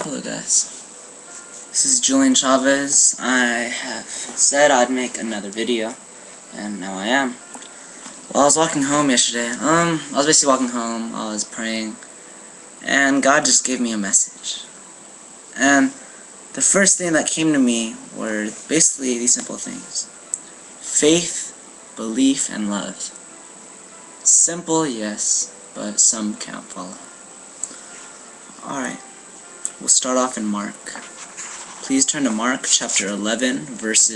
Hello guys, this is Julian Chavez. I have said I'd make another video, and now I am. Well, I was walking home yesterday. I was basically walking home, I was praying, and God just gave me a message. And the first thing that came to me were basically these simple things: faith, belief, and love. Simple, yes, but some can't follow. Alright. We'll start off in Mark. Please turn to Mark chapter 11, verse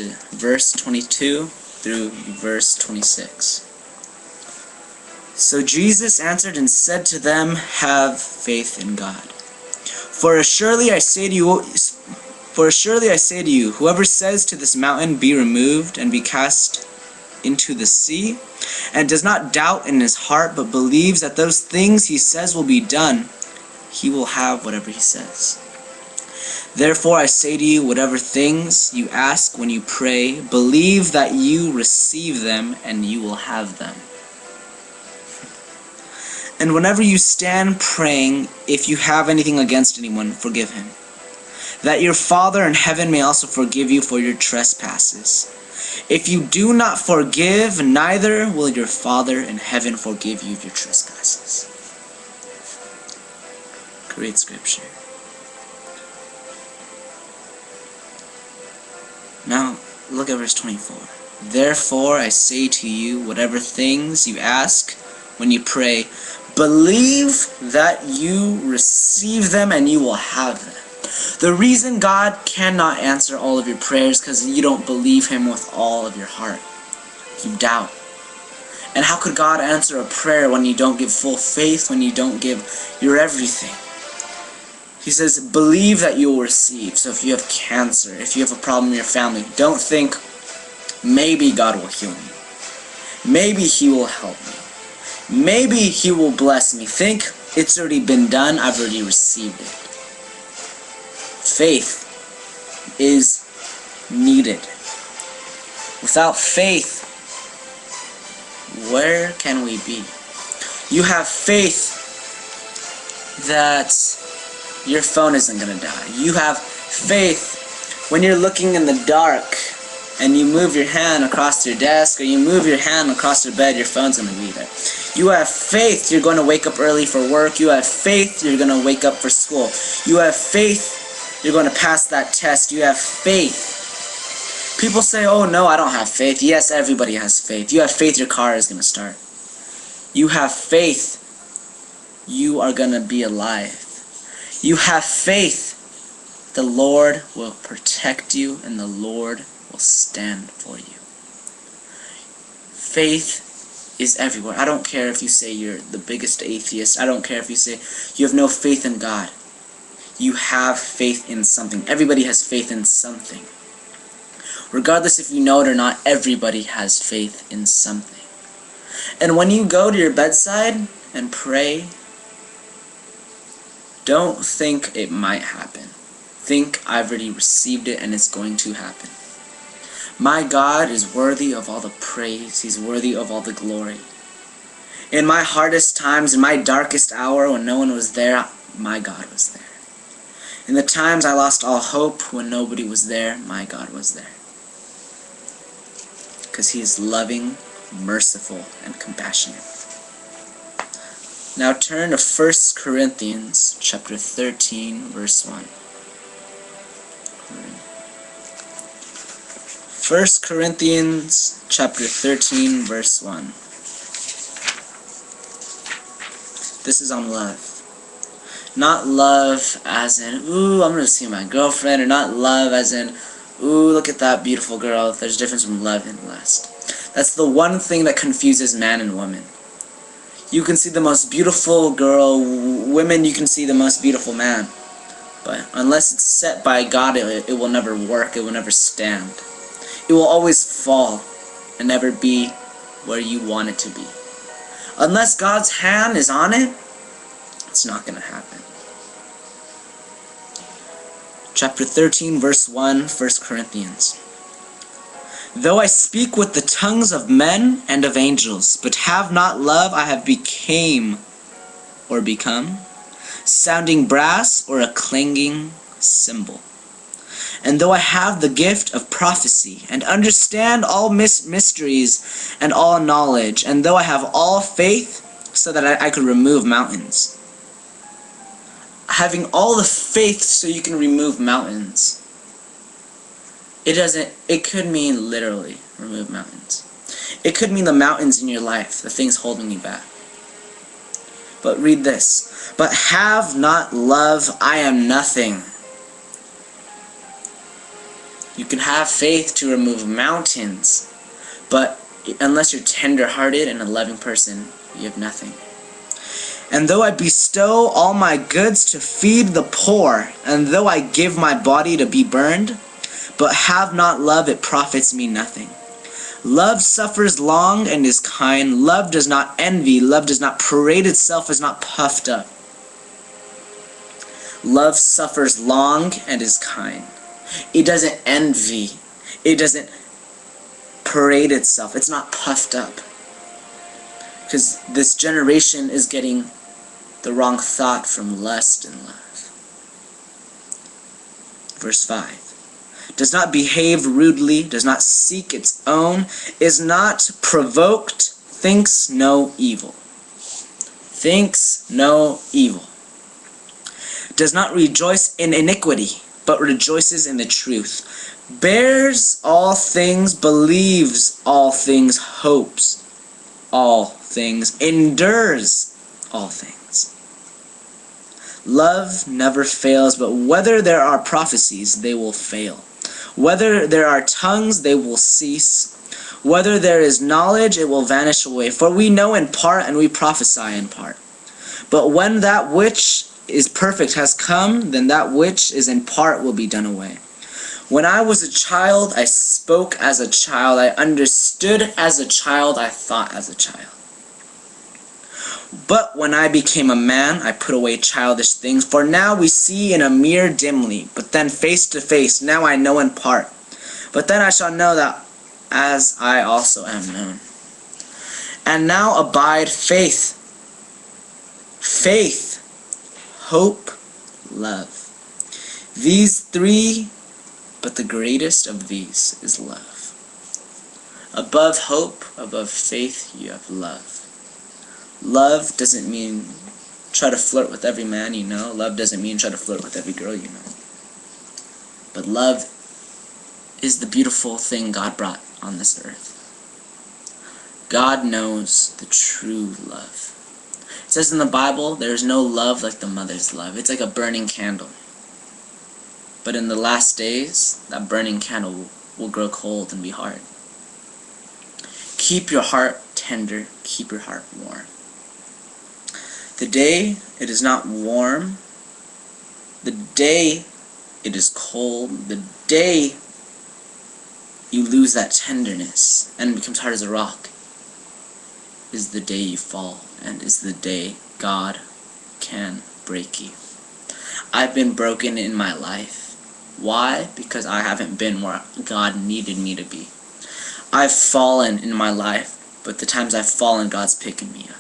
22 through verse 26. So Jesus answered and said to them, "Have faith in God. For assuredly I say to you, whoever says to this mountain, 'Be removed and be cast into the sea,' and does not doubt in his heart, but believes that those things he says will be done, he will have whatever he says. Therefore I say to you, whatever things you ask when you pray, believe that you receive them, and you will have them. And whenever you stand praying, if you have anything against anyone, forgive him, that your Father in heaven may also forgive you for your trespasses. If you do not forgive, neither will your Father in heaven forgive you your trespasses." Great scripture. Now, look at verse 24. Therefore I say to you, whatever things you ask when you pray, believe that you receive them and you will have them. The reason God cannot answer all of your prayers is because you don't believe Him with all of your heart. You doubt. And how could God answer a prayer when you don't give full faith, when you don't give your everything? He says, believe that you will receive. So if you have cancer, if you have a problem in your family, don't think, maybe God will heal me. Maybe He will help me. Maybe He will bless me. Think, it's already been done, I've already received it. Faith is needed. Without faith, where can we be? You have faith that your phone isn't going to die. You have faith when you're looking in the dark and you move your hand across your desk or you move your hand across your bed, your phone's going to be there. You have faith you're going to wake up early for work. You have faith you're going to wake up for school. You have faith you're going to pass that test. You have faith. People say, oh no, I don't have faith. Yes, everybody has faith. You have faith your car is going to start. You have faith you are going to be alive. You have faith the Lord will protect you and the Lord will stand for you. Faith is everywhere. I don't care if you say you're the biggest atheist. I don't care if you say you have no faith in God. You have faith in something. Everybody has faith in something. Regardless if you know it or not, everybody has faith in something. And when you go to your bedside and pray, don't think it might happen. Think I've already received it and it's going to happen. My God is worthy of all the praise. He's worthy of all the glory. In my hardest times, in my darkest hour when no one was there, my God was there. In the times I lost all hope when nobody was there, my God was there. Because He is loving, merciful, and compassionate. Now turn to 1 Corinthians chapter 13, verse 1. 1 Corinthians chapter 13, verse 1. This is on love. Not love as in, ooh, I'm going to see my girlfriend, or not love as in, ooh, look at that beautiful girl. There's a difference from love and lust. That's the one thing that confuses man and woman. You can see the most beautiful girl, women, you can see the most beautiful man. But unless it's set by God, it will never work, it will never stand. It will always fall and never be where you want it to be. Unless God's hand is on it, it's not going to happen. Chapter 13, verse 1, 1 Corinthians. Though I speak with the tongues of men and of angels, but have not love, I have become sounding brass or a clanging symbol. And though I have the gift of prophecy, and understand all mysteries and all knowledge, and though I have all faith so that I could remove mountains. Having all the faith so you can remove mountains. It could mean literally remove mountains. It could mean the mountains in your life, the things holding you back. But read this. But have not love, I am nothing. You can have faith to remove mountains, but unless you're tender-hearted and a loving person, you have nothing. And though I bestow all my goods to feed the poor, and though I give my body to be burned, but have not love, it profits me nothing. Love suffers long and is kind. Love does not envy. Love does not parade itself, is not puffed up. Love suffers long and is kind. It doesn't envy. It doesn't parade itself. It's not puffed up. Because this generation is getting the wrong thought from lust and love. Verse 5. Does not behave rudely, does not seek its own, is not provoked, thinks no evil. Thinks no evil. Does not rejoice in iniquity, but rejoices in the truth. Bears all things, believes all things, hopes all things, endures all things. Love never fails, but whether there are prophecies, they will fail. Whether there are tongues, they will cease. Whether there is knowledge, it will vanish away. For we know in part, and we prophesy in part. But when that which is perfect has come, then that which is in part will be done away. When I was a child, I spoke as a child, I understood as a child, I thought as a child. But when I became a man, I put away childish things. For now we see in a mirror dimly, but then face to face. Now I know in part. But then I shall know that as I also am known. And now abide faith, hope, love. These three, but the greatest of these is love. Above hope, above faith, you have love. Love doesn't mean try to flirt with every man you know. Love doesn't mean try to flirt with every girl you know. But love is the beautiful thing God brought on this earth. God knows the true love. It says in the Bible, there is no love like the mother's love. It's like a burning candle. But in the last days, that burning candle will grow cold and be hard. Keep your heart tender. Keep your heart warm. The day it is not warm, the day it is cold, the day you lose that tenderness and it becomes hard as a rock, is the day you fall, and is the day God can break you. I've been broken in my life. Why? Because I haven't been where God needed me to be. I've fallen in my life, but the times I've fallen, God's picking me up.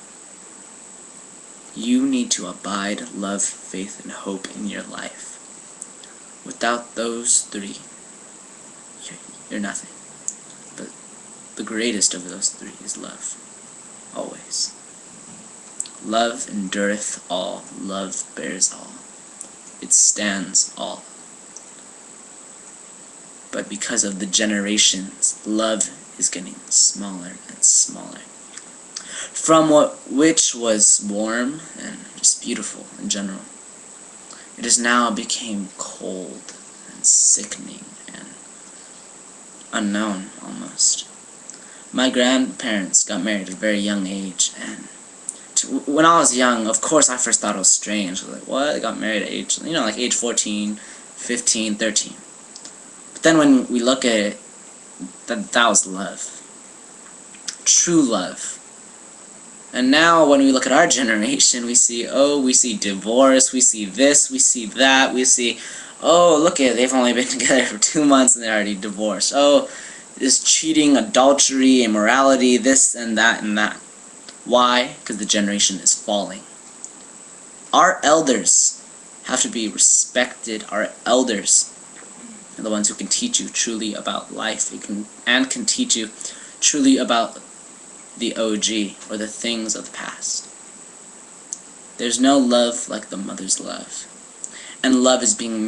You need to abide, love, faith, and hope in your life. Without those three, you're nothing. But the greatest of those three is love. Always. Love endureth all. Love bears all. It stands all. But because of the generations, love is getting smaller and smaller. From which was warm and just beautiful in general, it has now become cold and sickening and unknown almost. My grandparents got married at a very young age, and when I was young, of course I first thought it was strange. I was like, what? They got married at age, like age 14, 15, 13. But then when we look at it, that was love. True love. And now when we look at our generation, we see divorce, we see this, we see that, we see, look at it, they've only been together for 2 months and they're already divorced. This cheating, adultery, immorality, this and that and that. Why? Because the generation is falling. Our elders have to be respected. Our elders are the ones who can teach you truly about life and can teach you truly about the OG, or the things of the past. There's no love like the mother's love. And love is being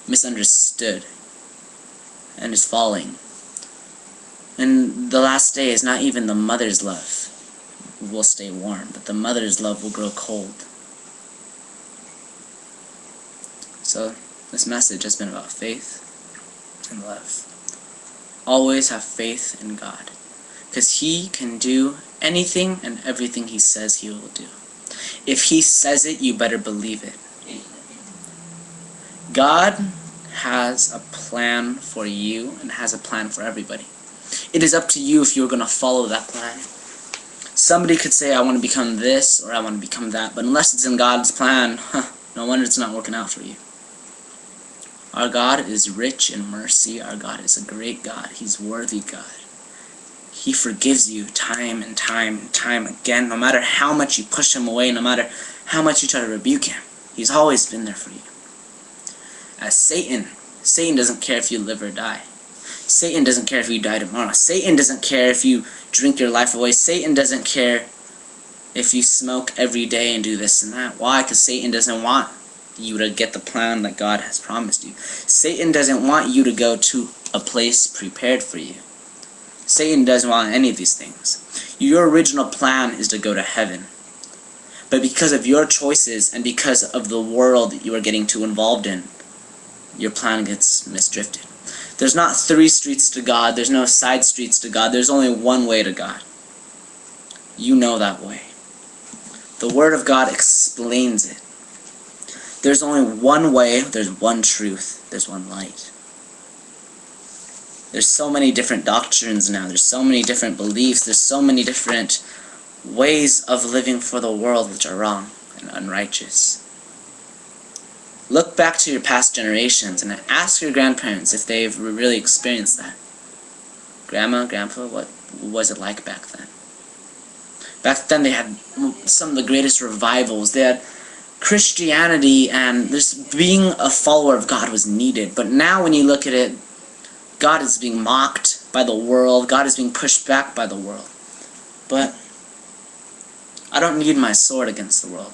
misunderstood and is falling. In the last days, not even the mother's love will stay warm, but the mother's love will grow cold. So this message has been about faith and love. Always have faith in God, because He can do anything and everything He says He will do. If He says it, you better believe it. God has a plan for you and has a plan for everybody. It is up to you if you're going to follow that plan. Somebody could say, I want to become this or I want to become that, but unless it's in God's plan, no wonder it's not working out for you. Our God is rich in mercy. Our God is a great God. He's worthy God. He forgives you time and time and time again, no matter how much you push Him away, no matter how much you try to rebuke Him. He's always been there for you. As Satan doesn't care if you live or die. Satan doesn't care if you die tomorrow. Satan doesn't care if you drink your life away. Satan doesn't care if you smoke every day and do this and that. Why? Because Satan doesn't want you to get the plan that God has promised you. Satan doesn't want you to go to a place prepared for you. Satan doesn't want any of these things. Your original plan is to go to heaven. But because of your choices and because of the world that you are getting too involved in, your plan gets misdrifted. There's not 3 streets to God. There's no side streets to God. There's only one way to God. You know that way. The Word of God explains it. There's only one way. There's one truth. There's one light. There's so many different doctrines now. There's so many different beliefs. There's so many different ways of living for the world which are wrong and unrighteous. Look back to your past generations and ask your grandparents if they've really experienced that. Grandma, Grandpa, what was it like back then? Back then they had some of the greatest revivals. They had Christianity, and just being a follower of God was needed. But now when you look at it, God is being mocked by the world. God is being pushed back by the world. But I don't need my sword against the world.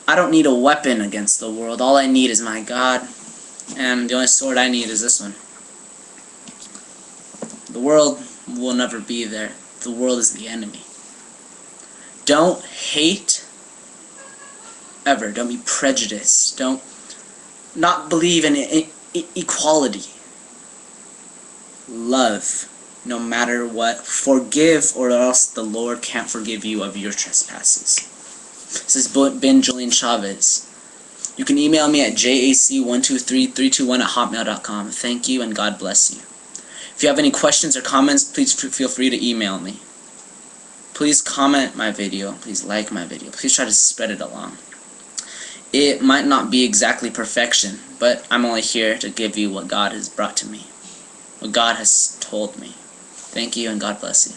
I don't need a weapon against the world. All I need is my God. And the only sword I need is this one. The world will never be there. The world is the enemy. Don't hate ever. Don't be prejudiced. Don't not believe in equality. Love, no matter what. Forgive, or else the Lord can't forgive you of your trespasses. This has been Julian Chavez. You can email me at JAC123321@hotmail.com. Thank you, and God bless you. If you have any questions or comments, please feel free to email me. Please comment my video. Please like my video. Please try to spread it along. It might not be exactly perfection, but I'm only here to give you what God has brought to me, what God has told me. Thank you, and God bless you.